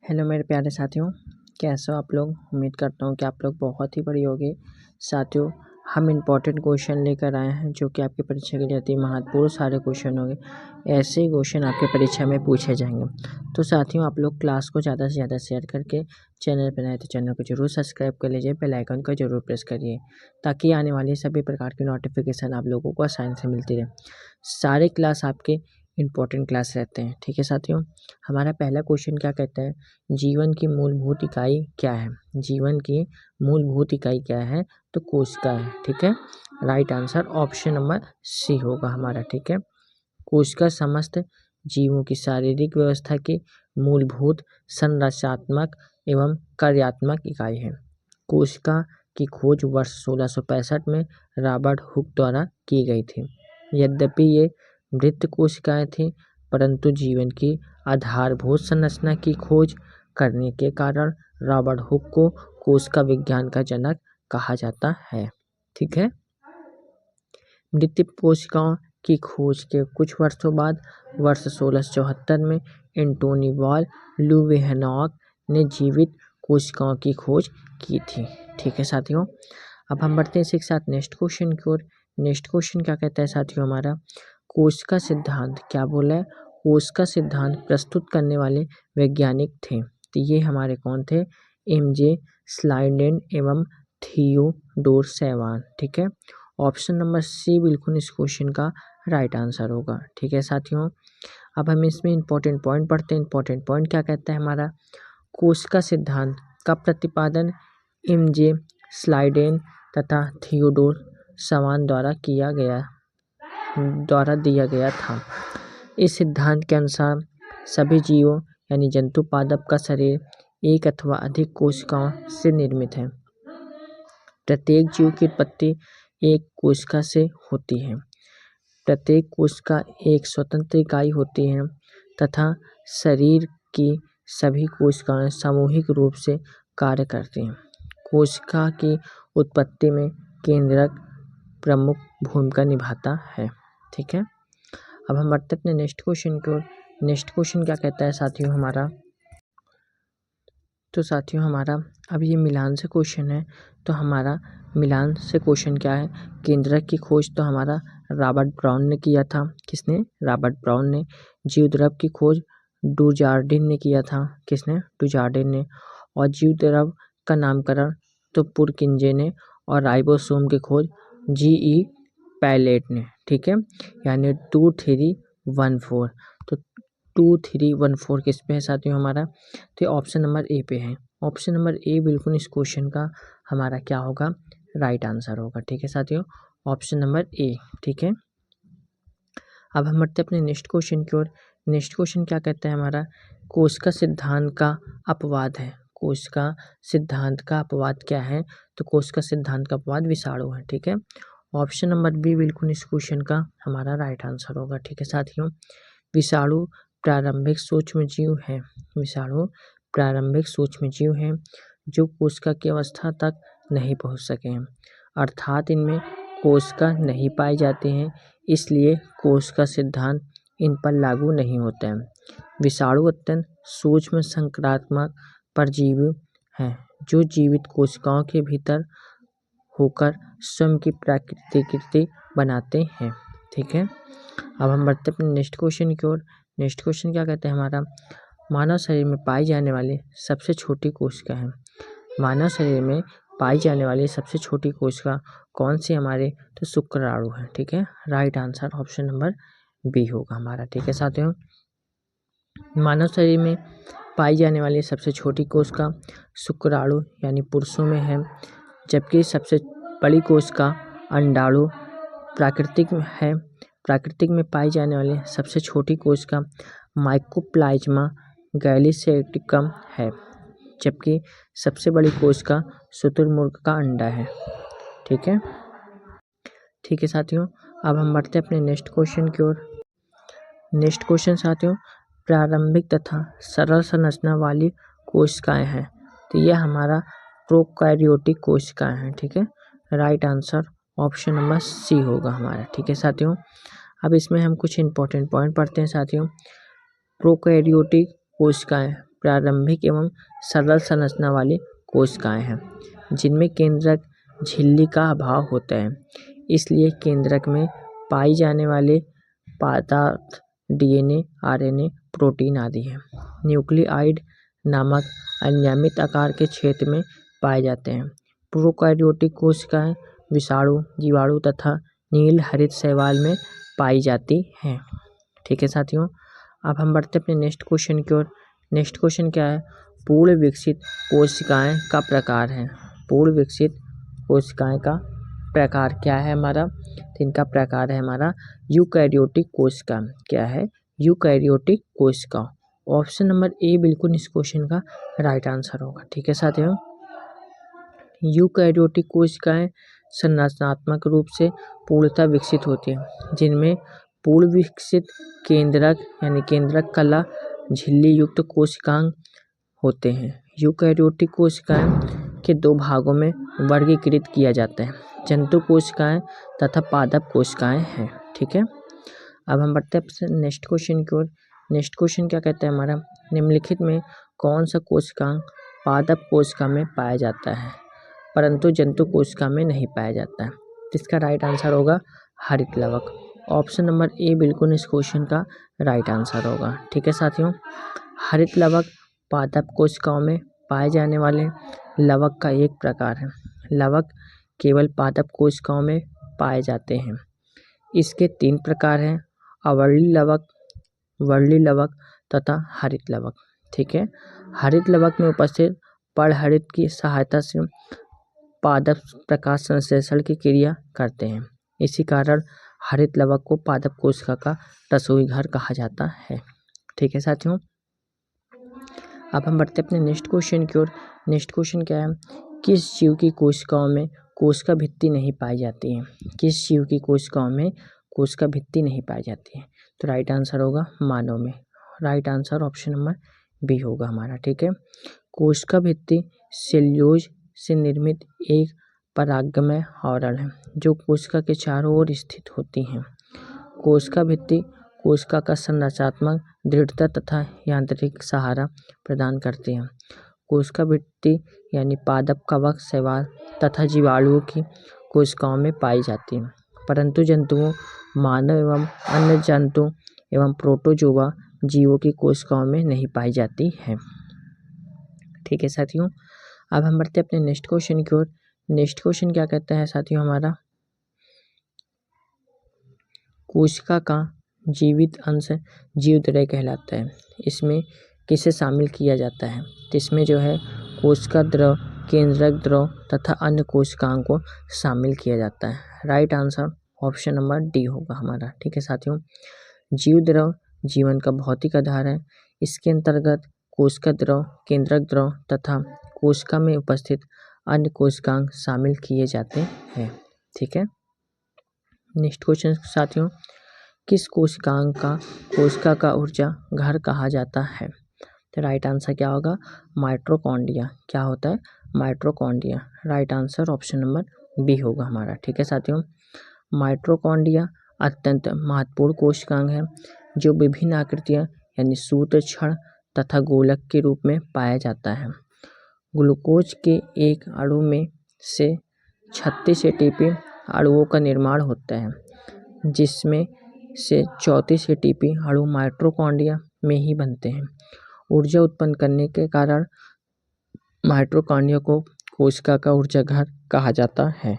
Hello मेरे प्यारे साथियों, कैसे हो आप लोग। उम्मीद करता हूँ कि आप लोग बहुत ही बढ़िया होंगे। साथियों, हम इम्पोर्टेंट क्वेश्चन लेकर आए हैं जो कि आपकी परीक्षा के लिए अति महत्वपूर्ण सारे क्वेश्चन होंगे। ऐसे ही क्वेश्चन आपके परीक्षा में पूछे जाएंगे। तो साथियों, आप लोग क्लास को ज़्यादा से ज़्यादा शेयर करके चैनल पर नए तो चैनल को जरूर सब्सक्राइब कर लीजिए, बेल आइकन को जरूर प्रेस करिए ताकि आने वाली सभी प्रकार की नोटिफिकेशन आप लोगों को आसानी से मिलती रहे। सारे क्लास आपके इम्पोर्टेंट क्लास रहते हैं। ठीक है साथियों, हमारा पहला क्वेश्चन क्या कहता है, जीवन की मूलभूत इकाई क्या है। जीवन की मूलभूत इकाई क्या है, तो कोशिका है। ठीक है, right answer option number C होगा हमारा। ठीक है, कोशिका समस्त जीवों की शारीरिक व्यवस्था की मूलभूत संरचनात्मक एवं कार्यात्मक इकाई है। कोशिका की खोज वर्ष 1665 में रॉबर्ट हुक द्वारा की गई थी। यद्यपि ये मृत कोशिकाएं थी, परंतु जीवन की आधारभूत संरचना की खोज करने के कारण रॉबर्ट हुक को कोशिका विज्ञान का जनक कहा जाता है। ठीक है, मृत कोशिकाओं की खोज के कुछ वर्षों बाद वर्ष 1674 में एंटोनी वॉल लुवेनॉक ने जीवित कोशिकाओं की खोज की थी। ठीक है साथियों, अब हम बढ़ते हैं इसी के साथ नेक्स्ट क्वेश्चन की ओर। नेक्स्ट क्वेश्चन क्या कहता है साथियों हमारा, कोशिका सिद्धांत क्या बोला है। कोशिका सिद्धांत प्रस्तुत करने वाले वैज्ञानिक थे, तो ये हमारे कौन थे, एमजे स्लाइडेन एवं थियोडोर सैवान। ठीक है, ऑप्शन नंबर सी बिल्कुल इस क्वेश्चन का राइट आंसर होगा। ठीक है साथियों, अब हम इसमें इंपॉर्टेंट पॉइंट पढ़ते हैं। इंपॉर्टेंट पॉइंट क्या कहता है हमारा, कोशिका सिद्धांत का प्रतिपादन एमजे स्लाइडेन तथा थियोडोर सैवान द्वारा दिया गया था। इस सिद्धांत के अनुसार सभी जीवों यानी जंतु पादप का शरीर एक अथवा अधिक कोशिकाओं से निर्मित है। प्रत्येक जीव की उत्पत्ति एक कोशिका से होती है। प्रत्येक कोशिका एक स्वतंत्र इकाई होती है तथा शरीर की सभी कोशिकाएं सामूहिक रूप से कार्य करती हैं। कोशिका की उत्पत्ति में केंद्रक प्रमुख भूमिका निभाता है। ठीक है, अब हम बढ़ते अपने नेक्स्ट क्वेश्चन की ओर। नेक्स्ट क्वेश्चन क्या कहता है साथियों हमारा, तो साथियों हमारा अब ये मिलान से क्वेश्चन है। तो हमारा मिलान से क्वेश्चन क्या है, केंद्रक की खोज तो हमारा रॉबर्ट ब्राउन ने किया था। किसने, रॉबर्ट ब्राउन ने। जीवद्रव की खोज डुजार्डिन ने किया था। किसने, डुजार्डिन ने। और जीवद्रव का नामकरण तो पुरकिंजे ने। और राइबोसोम की खोज जीई पैलेट ने। ठीक है, यानी 2314। तो 2314 किस पे है साथियों हमारा, तो ऑप्शन नंबर ए पे है। ऑप्शन नंबर ए बिल्कुल इस क्वेश्चन का हमारा क्या होगा, राइट आंसर होगा। ठीक है साथियों, ऑप्शन नंबर ए। ठीक है, अब हम बढ़ते अपने नेक्स्ट क्वेश्चन की ओर। नेक्स्ट क्वेश्चन क्या कहता है हमारा, कोशिका सिद्धांत का अपवाद है। कोशिका सिद्धांत का अपवाद क्या है, तो कोशिका सिद्धांत का अपवाद विषाणु है। ठीक है, ऑप्शन नंबर बी बिल्कुल इस क्वेश्चन का हमारा राइट आंसर होगा। ठीक है साथियों, विषाणु प्रारंभिक सूक्ष्म जीव है। विषाणु प्रारंभिक सूक्ष्म जीव हैं जो कोशिका की अवस्था तक नहीं पहुंच सके हैं, अर्थात इनमें कोशिका नहीं पाई जाती हैं, इसलिए कोशिका सिद्धांत इन पर लागू नहीं होता है। विषाणु अत्यंत सूक्ष्म संक्रामक परजीवी हैं जो जीवित कोशिकाओं के भीतर होकर स्वयं की प्रतिकृति बनाते हैं। ठीक है, अब हम बढ़ते अपने नेक्स्ट क्वेश्चन की ओर। नेक्स्ट क्वेश्चन क्या कहते हैं हमारा, मानव शरीर में पाई जाने वाली सबसे छोटी कोशिका है। मानव शरीर में पाई जाने वाली सबसे छोटी कोशिका कौन सी हमारे, तो शुक्राणु है। ठीक है, right answer option number B होगा हमारा। ठीक है साथियों, मानव शरीर में पाई जाने वाली सबसे छोटी कोशिका शुक्राणु यानी पुरुषों में है, जबकि सबसे बड़ी कोशिका अंडाणु प्राकृतिक में है। प्राकृतिक में पाई जाने वाली सबसे छोटी कोशिका माइकोप्लाज्मा गैलीसेटिकम है, जबकि सबसे बड़ी कोशिका शुतुरमुर्ग का अंडा है। ठीक है, ठीक है साथियों, अब हम बढ़ते हैं अपने नेक्स्ट क्वेश्चन की ओर। नेक्स्ट क्वेश्चन साथियों, प्रारंभिक तथा सरल संरचना वाली कोशिकाएं हैं, तो यह हमारा प्रोकैरियोटिक कोशिकाएं हैं। ठीक है, right answer option number C होगा हमारा। ठीक है साथियों, अब इसमें हम कुछ इंपॉर्टेंट पॉइंट पढ़ते हैं साथियों। प्रोकैरियोटिक कोशिकाएं प्रारंभिक एवं सरल संरचना वाली कोशिकाएं हैं जिनमें केंद्रक झिल्ली का अभाव होता है। इसलिए केंद्रक में पाई जाने वाले पदार्थ डीएनए, आरएनए, प्रोटीन आदि हैं। न्यूक्लियाइड नामक अनियमित आकार के क्षेत्र में पाए जाते हैं। प्रोकैरियोटिक कोशिकाएं विषाणु, जीवाणु तथा नील हरित शैवाल में पाई जाती हैं। ठीक है साथियों, अब हम बढ़ते अपने नेक्स्ट क्वेश्चन की ओर। नेक्स्ट क्वेश्चन क्या है? पूर्ण विकसित कोशिकाएं का प्रकार है। पूर्ण विकसित कोशिकाएं का प्रकार क्या है हमारा? तो इनका प्रकार है हमारा यूकैरियोटिक कोशिका। क्या है? यूकैरियोटिक कोशिका। ऑप्शन नंबर ए बिल्कुल इस क्वेश्चन का राइट आंसर होगा। ठीक है साथियों, यूकैरियोटिक कोशिकाएं संरचनात्मक रूप से पूर्णतः विकसित होती हैं जिनमें पूर्ण विकसित केंद्रक यानी केंद्रक कला झिल्ली युक्त कोशिकांग होते हैं। यूकैरियोटिक कोशिकाएं के दो भागों में वर्गीकृत किया जाता है, जंतु कोशिकाएं तथा पादप कोशिकाएं हैं। ठीक है, अब हम बढ़ते हैं नेक्स्ट क्वेश्चन की ओर। नेक्स्ट क्वेश्चन क्या कहता है हमारा? निम्नलिखित में कौन सा कोशिकांग पादप कोशिका में पाया जाता है परंतु जंतु कोशिका में नहीं पाया जाता है? इसका राइट आंसर होगा हरित लवक। ऑप्शन नंबर ए बिल्कुल इस क्वेश्चन का राइट आंसर होगा। ठीक है साथियों, हरित लवक पादप कोशिकाओं में पाए जाने वाले लवक का एक प्रकार है। लवक केवल पादप कोशिकाओं में पाए जाते हैं। इसके 3 प्रकार हैं: अवर्ली लवक, वर्ली लवक तथा हरित लवक। ठीक है, हरित लवक में उपस्थित परहरित की सहायता से पादप प्रकाश संश्लेषण की क्रिया करते हैं। इसी कारण हरित लवक को पादप कोशिका का रसोई घर कहा जाता है। ठीक है साथियों, अब हम बढ़ते अपने नेक्स्ट क्वेश्चन की ओर। नेक्स्ट क्वेश्चन क्या है? किस जीव की कोशिकाओं में कोशिका भित्ति नहीं पाई जाती है? किस जीव की कोशिकाओं में कोशिका भित्ति नहीं पाई जाती है? तो राइट आंसर होगा मानव में। Right answer option number B होगा हमारा। ठीक है, कोशिका भित्ति सेल्यूलोज से निर्मित एक परागमय आवरण है जो कोशिका के चारों ओर स्थित होती हैं। कोशिका भित्ति कोशिका का संरचनात्मक दृढ़ता तथा यांत्रिक सहारा प्रदान करती है। कोशिका भित्ति यानी पादप, कवक, शैवाल तथा जीवाणुओं की कोशिकाओं में पाई जाती है परंतु जंतुओं, मानव एवं अन्य जंतु एवं प्रोटोजोआ जीवों की कोशिकाओं में नहीं पाई जाती है। ठीक है साथियों, अब हम बढ़ते अपने नेक्स्ट क्वेश्चन की ओर। नेक्स्ट क्वेश्चन क्या कहता है साथियों हमारा? कोशिका का जीवित अंश जीवद्रव्य कहलाता है। इसमें किसे शामिल किया जाता है? तो इसमें जो है कोशिका द्रव, केंद्रक द्रव तथा अन्य कोशिकाओं को शामिल किया जाता है। Right answer option number D होगा हमारा। ठीक है साथियों, जीव द्रव जीवन का भौतिक आधार है। इसके अंतर्गत कोशिका द्रव, केंद्रक द्रव तथा कोशिका में उपस्थित अन्य कोशिकांग शामिल किए जाते हैं। ठीक है, नेक्स्ट क्वेश्चन साथियों, किस कोशिकांग का कोशिका का ऊर्जा घर कहा जाता है? तो राइट आंसर क्या होगा? माइटोकॉन्ड्रिया। क्या होता है? Mitochondria. Right answer option number B होगा हमारा। ठीक है साथियों, माइटोकॉन्ड्रिया अत्यंत महत्वपूर्ण कोशिकांग है जो विभिन्न आकृतियां यानी सूत्र, छड़ तथा गोलक के रूप में पाया जाता है। ग्लूकोज के एक अणु में से 36 एटीपी अणुओं का निर्माण होता है जिसमें से 34 एटीपी अणु माइटोकॉन्ड्रिया में ही बनते हैं। ऊर्जा उत्पन्न करने के कारण माइटोकॉन्ड्रिया को कोशिका का ऊर्जा घर कहा जाता है।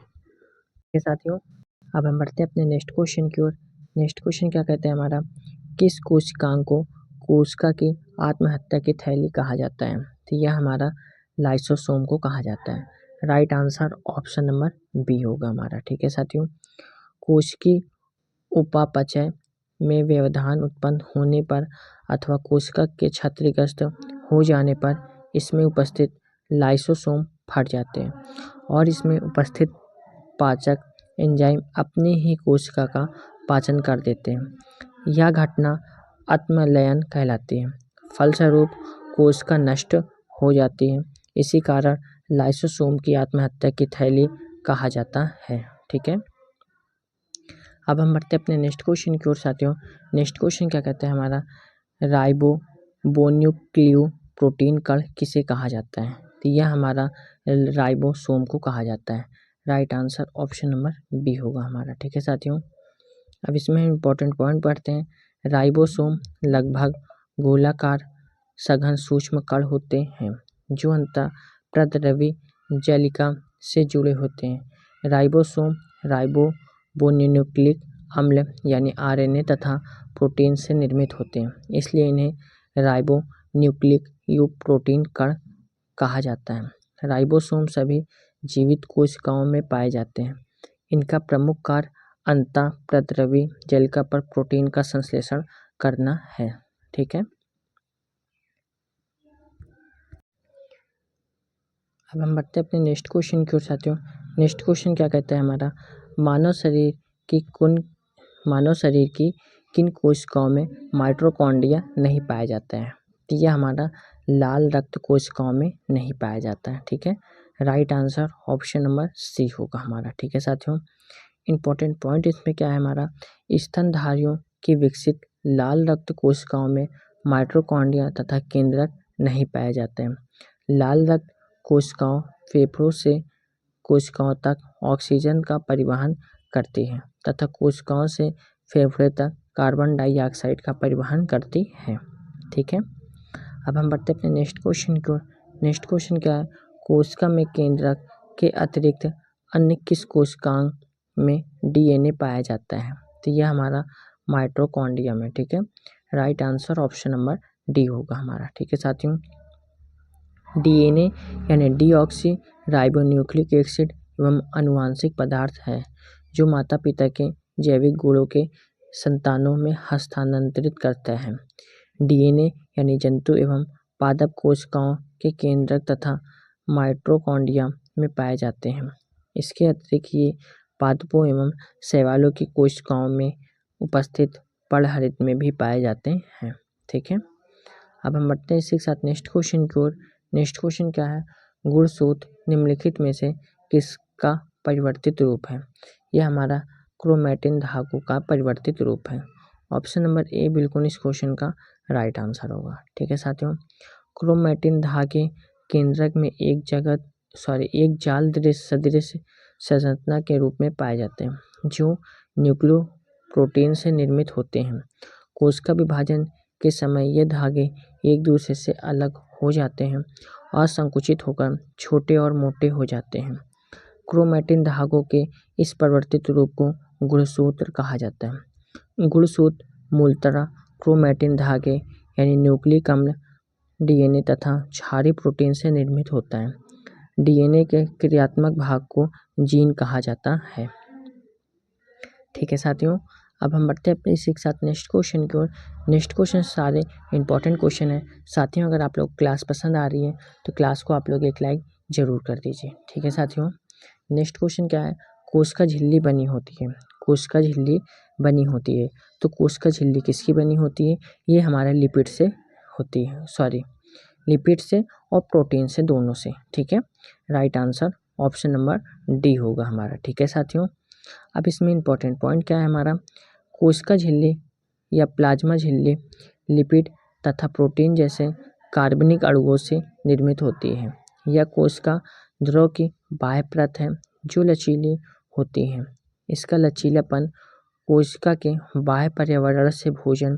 साथियों, अब हम बढ़ते हैं अपने नेक्स्ट क्वेश्चन की ओर। नेक्स्ट क्वेश्चन क्या कहते हैं हमारा? किस कोशिकांग को कोशिका की आत्महत्या की थैली कहा जाता है? तो यह हमारा लाइसोसोम को कहा जाता है। Right answer option number B होगा हमारा। ठीक है साथियों, कोशिकीय उपापचय में व्यवधान उत्पन्न होने पर अथवा कोशिका के क्षतिग्रस्त हो जाने पर इसमें उपस्थित लाइसोसोम फट जाते हैं और इसमें उपस्थित पाचक एंजाइम अपनी ही कोशिका का पाचन कर देते हैं। यह घटना आत्मलयन कहलाती है। फलस्वरूप कोशिका नष्ट हो जाती है। इसी कारण लाइसोसोम की आत्महत्या की थैली कहा जाता है। ठीक है, अब हम बढ़ते अपने नेक्स्ट क्वेश्चन की ओर साथियों। नेक्स्ट क्वेश्चन क्या कहते हैं हमारा? राइबोन्यूक्लियोपेटाइड प्रोटीन कण किसे कहा जाता है? तो यह हमारा राइबोसोम को कहा जाता है। Right answer option number B होगा हमारा। ठीक है साथियों, अब इसमें इम्पोर्टेंट पॉइंट पढ़ते हैं। राइबोसोम लगभग गोलाकार सघन सूक्ष्म कण होते हैं जो अंतःप्रद्रवी जालिका से जुड़े होते हैं। राइबोसोम राइबोन्यूक्लिक अम्ल यानी आरएनए तथा प्रोटीन से निर्मित होते हैं, इसलिए इन्हें राइबोन्यूक्लिक युक्त प्रोटीन कण कहा जाता है। राइबोसोम सभी जीवित कोशिकाओं में पाए जाते हैं। इनका प्रमुख कार्य अंतःप्रद्रवी जालिका पर प्रोटीन का संश्लेषण करना है। ठीक है, अब हम बढ़ते हैं अपने नेक्स्ट क्वेश्चन की ओर साथियों। नेक्स्ट क्वेश्चन क्या कहता है हमारा, मानव शरीर की किन कोशिकाओं में माइटोकॉन्ड्रिया नहीं पाया जाता है? तो यह हमारा लाल रक्त कोशिकाओं में नहीं पाया जाता है। ठीक है, right answer option number C होगा हमारा। ठीक है साथियों, इंपॉर्टेंट पॉइंट इसमें क्या है हमारा, स्तनधारियों की विकसित लाल रक्त कोशिकाओं में माइटोकॉन्ड्रिया तथा केंद्रक नहीं पाए जाते हैं। लाल रक्त कोशिकाओं फेफड़ों से कोशिकाओं तक ऑक्सीजन का परिवहन करती है तथा कोशिकाओं से फेफड़े तक कार्बन डाइऑक्साइड का परिवहन करती है। ठीक है, अब हम बढ़ते हैं अपने नेक्स्ट क्वेश्चन की ओर। नेक्स्ट क्वेश्चन क्या है, कोशिका में केंद्रक के अतिरिक्त अन्य किस कोशिकांग में डीएनए पाया जाता है? तो यह हमारा माइटोकॉन्ड्रिया में। ठीक है, right answer option number D होगा हमारा। ठीक है साथियों, डीएनए यानी डीऑक्सी राइबोन्यूक्लिक एसिड एवं आनुवांशिक पदार्थ है जो माता पिता के जैविक गुणों के संतानों में हस्तांतरित करता है। डीएनए यानी जंतु एवं पादप कोशिकाओं के केंद्रक तथा माइटोकॉन्ड्रिया में पाए जाते हैं। इसके अतिरिक्त ये पादपों एवं शैवालों की कोशिकाओं में उपस्थित पर्णहरित में भी पाए जाते हैं। ठीक है, अब हम बढ़ते हैं इसी के साथ नेक्स्ट क्वेश्चन की ओर। नेक्स्ट क्वेश्चन क्या है, गुणसूत्र निम्नलिखित में से किसका परिवर्तित रूप है? यह हमारा क्रोमैटिन धागों का परिवर्तित रूप है। ऑप्शन नंबर ए बिल्कुल इस क्वेश्चन का राइट आंसर होगा। ठीक है साथियों, क्रोमैटिन धागे केंद्रक में एक जाल सदृश संरचना के रूप में पाए जाते हैं जो न्यूक्लियोप्रोटीन से निर्मित होते हैं। कोशिका विभाजन के समय ये धागे एक दूसरे से अलग हो जाते हैं और संकुचित होकर छोटे और मोटे हो जाते हैं। क्रोमैटिन धागों के इस परिवर्तित रूप को गुणसूत्र कहा जाता है। गुणसूत्र मूलतः क्रोमैटिन धागे यानी न्यूक्लिक अम्ल डीएनए तथा क्षारीय प्रोटीन से निर्मित होता है। डीएनए के क्रियात्मक भाग को जीन कहा जाता है। ठीक है साथियों, अब हम बढ़ते हैं अपने इसी के साथ नेक्स्ट क्वेश्चन की ओर। नेक्स्ट क्वेश्चन सारे इंपॉर्टेंट क्वेश्चन है साथियों। अगर आप लोग क्लास पसंद आ रही है तो क्लास को आप लोग एक लाइक जरूर कर दीजिए। ठीक है साथियों, नेक्स्ट क्वेश्चन क्या है, कोशिका झिल्ली बनी होती है। कोशिका झिल्ली बनी होती है तो कोशिका झिल्ली किसकी बनी होती है? ये हमारे लिपिड से होती है, लिपिड से और प्रोटीन से, दोनों से। ठीक है, right answer option number D होगा हमारा। ठीक है साथियों, अब इसमें इंपॉर्टेंट पॉइंट क्या है हमारा, कोशिका झिल्ली या प्लाज्मा झिल्ली लिपिड तथा प्रोटीन जैसे कार्बनिक अणुओं से निर्मित होती है। यह कोशिका द्रव की बाह्य परत है जो लचीली होती है। इसका लचीलापन कोशिका के बाह्य पर्यावरण से भोजन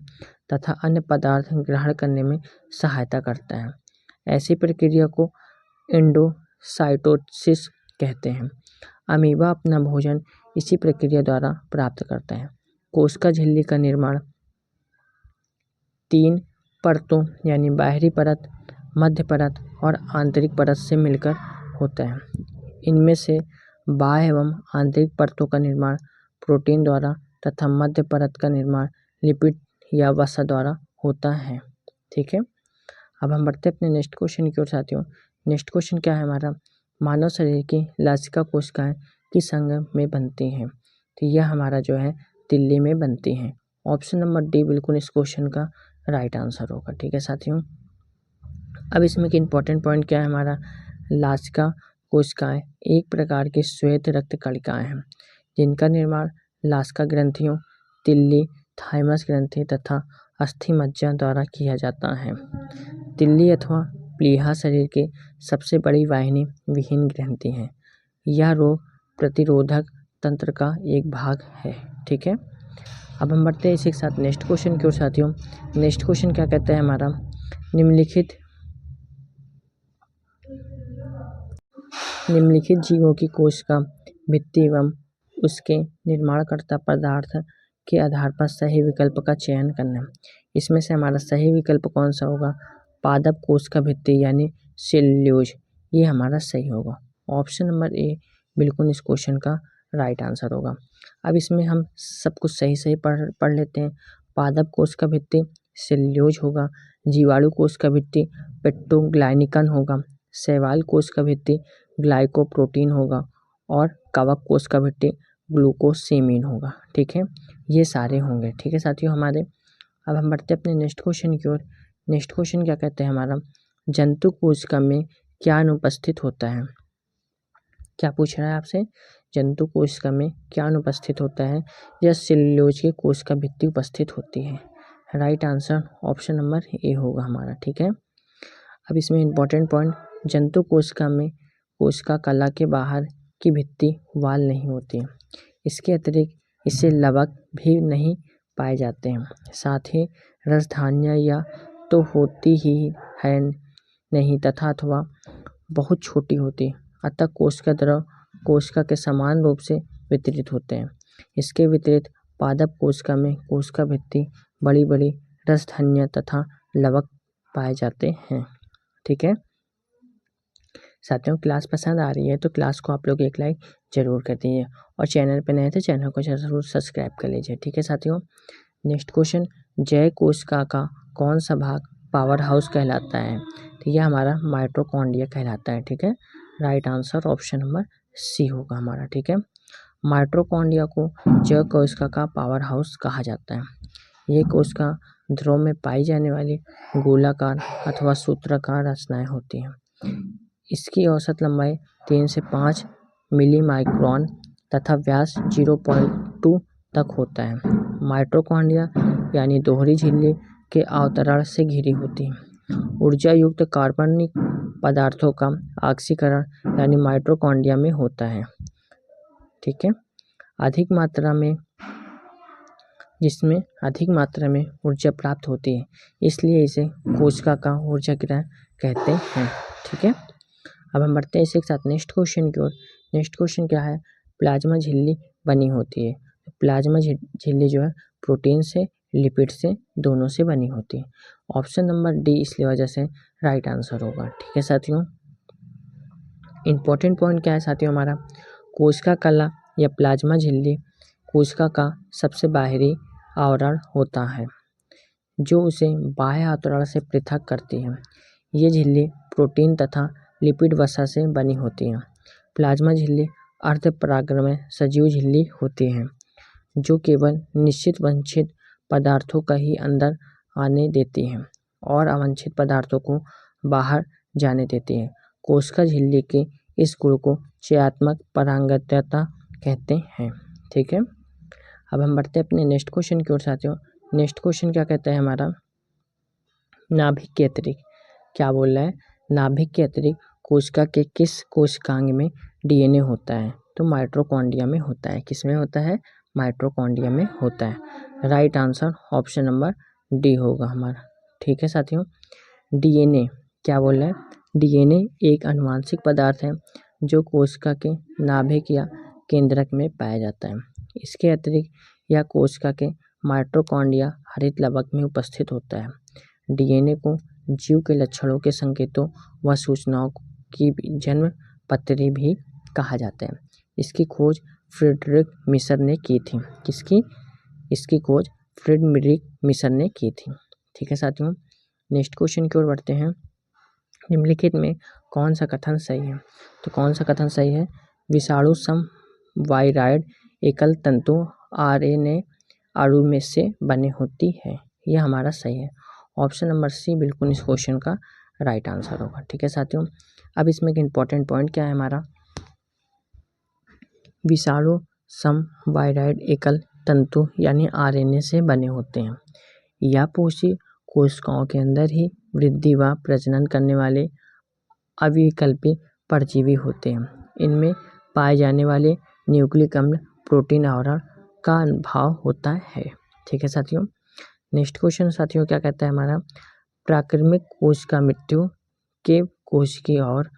तथा अन्य पदार्थ ग्रहण करने में सहायता करता है। ऐसी प्रक्रिया को एंडोसाइटोसिस कहते हैं। अमीबा अपना भोजन इसी प्रक्रिया द्वारा प्राप्त करता है। कोशिका झिल्ली का निर्माण 3 परतों यानी बाहरी परत, मध्य परत और आंतरिक परत से मिलकर होता है। इनमें से बाह्य एवं आंतरिक परतों का निर्माण प्रोटीन द्वारा तथा मध्य परत का निर्माण लिपिड या वसा द्वारा होता है। ठीक है, अब हम बढ़ते हैं अपने नेक्स्ट क्वेश्चन की ओर साथियों। नेक्स्ट क्वेश्चन क्या है हमारा, मानव शरीर की लसिका कोशिकाएं किस अंग में बनती हैं? तो यह हमारा जो है तिल्ली में बनती हैं। ऑप्शन नंबर डी बिल्कुल इस क्वेश्चन का राइट आंसर होगा। ठीक है साथियों, अब इसमें कि इंपॉर्टेंट पॉइंट क्या है हमारा, लसिका कोशिकाएं एक प्रकार की श्वेत रक्त कणिकाएं हैं जिनका निर्माण लसिका ग्रंथियों, तिल्ली, थाइमस ग्रंथि तथा अस्थि मज्जा द्वारा किया जाता है। तिल्ली अथवा प्लीहा शरीर के सबसे बड़ी वाहिनी विहीन ग्रंथि है। यह रोग प्रतिरोधक तंत्र का एक भाग है। ठीक है, अब हम बढ़ते हैं इसी के साथ नेक्स्ट क्वेश्चन की ओर साथियों। नेक्स्ट क्वेश्चन क्या कहता है हमारा, निम्नलिखित जीवों की कोशिका भित्ति एवं उसके निर्माणकर्ता पदार्थ के आधार पर सही विकल्प का चयन करना। इसमें से हमारा सही विकल्प कौन सा होगा, पादप कोशिका भित्ति यानी सेल्यूलोज, ये हमारा सही होगा। ऑप्शन नंबर ए बिल्कुल इस क्वेश्चन का राइट आंसर होगा। अब इसमें हम सब कुछ सही सही पढ़ लेते हैं। पादप कोशिका भित्ति सेल्यूलोज होगा, जीवाणु कोशिका भित्ति पेट्रोग्लाइकन होगा, शैवाल कोशिका भित्ति ग्लाइकोप्रोटीन होगा और कवक कोशिका भित्ति ग्लूकोसेमिन होगा। ठीक है, ये सारे होंगे। ठीक है साथियों हमारे। अब हम बढ़ते अपने नेक्स्ट क्वेश्चन की ओर। नेक्स्ट क्वेश्चन क्या कहते हैं हमारा, जंतु कोशिका में क्या अनुपस्थित होता है। क्या पूछ रहा है आपसे, जंतु कोशिका में क्या अनुपस्थित होता है, या सेल्यूलोज की कोशिका भित्ति उपस्थित होती है। Right answer option number A होगा हमारा। ठीक है, अब इसमें इंपॉर्टेंट पॉइंट, जंतु कोशिका में कोशिका कला के बाहर की भित्ति वाल नहीं होती है। इसके अतिरिक्त इससे लवक भी नहीं पाए जाते हैं। साथ ही रसधानियाँ या तो होती ही है नहीं तथा अथवा बहुत छोटी होती, अतः कोशिका द्रव कोशिका के समान रूप से वितरित होते हैं। इसके विपरीत पादप कोशिका में कोशिका भित्ति बड़ी बड़ी रसधानियाँ तथा लवक पाए जाते हैं। ठीक है साथियों, क्लास पसंद आ रही है तो क्लास को आप लोग एक लाइक जरूर कर दीजिए और चैनल पर नए थे चैनल को जरूर सब्सक्राइब कर लीजिए। ठीक है साथियों, नेक्स्ट क्वेश्चन, जय कोशिका का कौन सा भाग पावर हाउस कहलाता है। तो यह हमारा माइटोकॉन्ड्रिया कहलाता है। ठीक है, right answer option number C होगा हमारा। ठीक है, माइटोकॉन्ड्रिया को जय कोशिका का पावर हाउस कहा जाता है। ये कोशिका ध्रुव में पाई जाने वाली गोलाकार अथवा सूत्राकार रचनाएं होती हैं। इसकी औसत लंबाई 3 से 5 मिली माइक्रोन तथा व्यास 0.2 तक होता है। माइटोकॉन्ड्रिया यानी दोहरी झिल्ली के अवतरण से घिरी होती है। ऊर्जा युक्त कार्बनिक पदार्थों का ऑक्सीकरण यानी माइटोकॉन्ड्रिया में होता है। ठीक है, जिसमें अधिक मात्रा में ऊर्जा प्राप्त होती है, इसलिए इसे कोशिका का ऊर्जा गृह कहते हैं। ठीक है, अब हम बढ़ते हैं इसी के साथ नेक्स्ट क्वेश्चन की ओर। नेक्स्ट क्वेश्चन क्या है, प्लाज्मा झिल्ली बनी होती है। प्लाज्मा झिल्ली जो है प्रोटीन से लिपिड से दोनों से बनी होती है। ऑप्शन नंबर डी इसलिए वजह से राइट आंसर होगा। ठीक है साथियों, इंपॉर्टेंट पॉइंट क्या है साथियों हमारा, कोशिका कला या प्लाज्मा झिल्ली कोशिका का सबसे बाहरी आवरण होता है जो उसे बाह्य आवरण से पृथक करती है। ये झिल्ली प्रोटीन तथा लिपिड वसा से बनी होती है। प्लाज्मा झिल्ली अर्धपरागमय सजीव झिल्ली होती है जो केवल निश्चित वांछित पदार्थों का ही अंदर आने देती है और अवांछित पदार्थों को बाहर जाने देती है। कोशिका झिल्ली के इस गुण को चयात्मक परागणता कहते हैं। ठीक है, अब हम बढ़ते हैं अपने नेक्स्ट क्वेश्चन की ओर साथियों। नेक्स्ट क्वेश्चन क्या कहता है हमारा, नाभिक के अतिरिक्त क्या बोल रहा है, नाभिक के अतिरिक्त कोशिका के किस कोशिकांग में डीएनए होता है। तो माइटोकॉन्ड्रिया में होता है। किस में होता है, माइटोकॉन्ड्रिया में होता है। Right answer option number D होगा हमारा। ठीक है साथियों, डीएनए क्या बोल रहा है, डीएनए एक आनुवांशिक पदार्थ है जो कोशिका के नाभिक या केंद्रक में पाया जाता है। इसके अतिरिक्त यह कोशिका के माइटोकॉन्ड्रिया हरित लवक में उपस्थित होता है। डीएनए को जीव के लक्षणों के संकेतों व सूचनाओं की जन्म पत्री भी कहा जाता है। इसकी खोज फ्रेडरिक मिशर ने की थी। इसकी खोज फ्रेडरिक मिशर ने की थी। ठीक है साथियों, नेक्स्ट क्वेश्चन की ओर बढ़ते हैं। निम्नलिखित में कौन सा कथन सही है। तो कौन सा कथन सही है, विषाणु समवायरॉइड एकल तंतु आरएनए अणु में से बने होती है। यह हमारा सही है। ऑप्शन नंबर सी बिल्कुल इस क्वेश्चन का राइट आंसर होगा। ठीक है साथियों, अब इसमें एक इम्पॉर्टेंट पॉइंट क्या है हमारा, विषाणु समवायरॉइड एकल तंतु यानी आरएनए से बने होते हैं। यह कोशिकाओं के अंदर ही वृद्धि व प्रजनन करने वाले अविकल्पी परजीवी होते हैं। इनमें पाए जाने वाले न्यूक्लिक अम्ल प्रोटीन आवरण का अभाव होता है। ठीक है साथियों। नेक्स्ट क्वेश्चन साथियों क्या कहता है हमारा, प्राकृतिक कोश का मृत्यु के कोशिकी और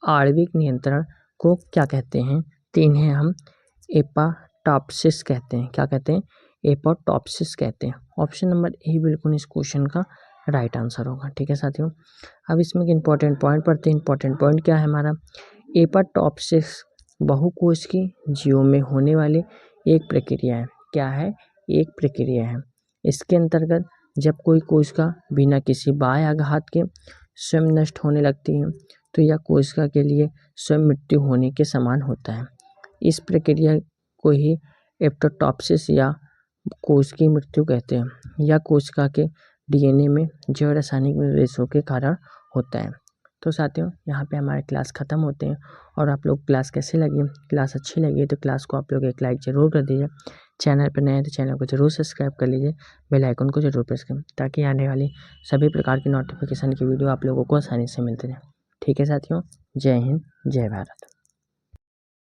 आणविक नियंत्रण को क्या कहते हैं? तो इन्हें हम एपोप्टोसिस कहते हैं। क्या कहते हैं? एपोप्टोसिस कहते हैं। ऑप्शन नंबर ए बिल्कुल इस क्वेश्चन का राइट आंसर होगा। ठीक है साथियों। अब इसमें इंपॉर्टेंट पॉइंट पढ़ते हैं। इंपॉर्टेंट पॉइंट क्या है हमारा, एपोप्टोसिस बहुकोशिकीय जीवों में होने वाली एक प्रक्रिया है। क्या है? एक प्रक्रिया है। इसके अंतर्गत जब कोई कोशिका बिना किसी बाह्य आघात के स्वयं नष्ट होने लगती है तो यह कोशिका के लिए स्वयं मृत्यु होने के समान होता है। इस प्रक्रिया को ही एपोप्टोसिस या कोशिकीय मृत्यु कहते हैं। यह कोशिका के डीएनए में जैव रासायनिक निर्देशों के कारण होता है। तो साथियों यहाँ पे हमारे क्लास ख़त्म होते हैं। और आप लोग क्लास कैसे लगी, क्लास अच्छी लगी तो क्लास को आप लोग एक लाइक ज़रूर कर दीजिए। चैनल पर नए हैं तो चैनल को ज़रूर सब्सक्राइब कर लीजिए, बेल आइकन को ज़रूर प्रेस करें ताकि आने वाली सभी प्रकार की नोटिफिकेशन की वीडियो आप लोगों को आसानी से मिलती रहे। ठीक है साथियों, जय हिंद, जय भारत।